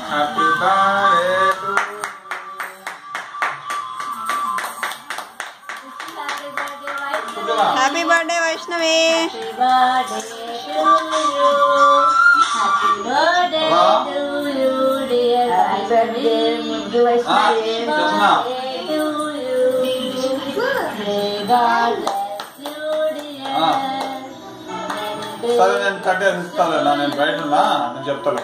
Happy birthday to happy birthday Vaishnavi. సరే నేను కట్టేసి ఇస్తాను. నేను బయట ఉన్నా, నేను చెప్తాను.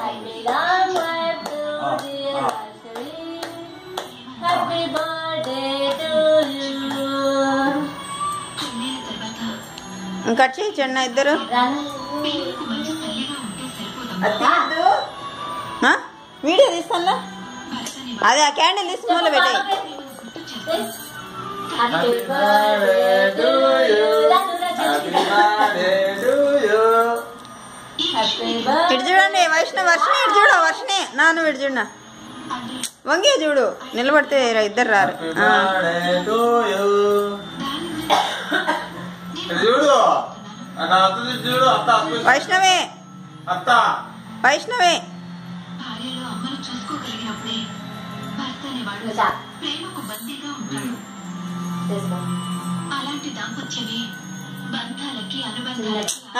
కట్ చేయించండి ఇద్దరు. వీడియో తీస్తాను. అదే ఆ క్యాండిల్ తీసి మూల పెట్టాయి. ఇటు చూడండి వైష్ణవ్, వర్షనే ఇటు చూడు, వర్షనే నాన్న ఇటు చూడ, వంగే చూడు, నిలబడితే ఇద్దరు రారు. వైష్ణవే వైష్ణవే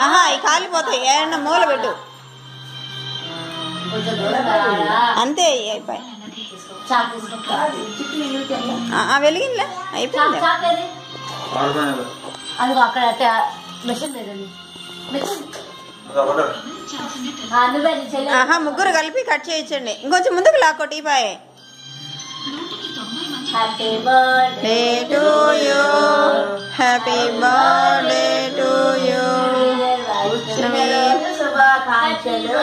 ఆహా ఈ కాలిపోతాయి. ఏమన్నా మూల పెట్టు అంతే. అయిపోయి వెలిగిందిలే, అయిపోయింది. అది అక్కడ మెషిన్ లేదండి. ఆహా ముగ్గురు కలిపి కట్ చేయించండి. ఇంకొంచెం ముందుకు లాక్కో teapoy. Happy birthday to you, happy birthday to you. శుభాకాంక్షలు.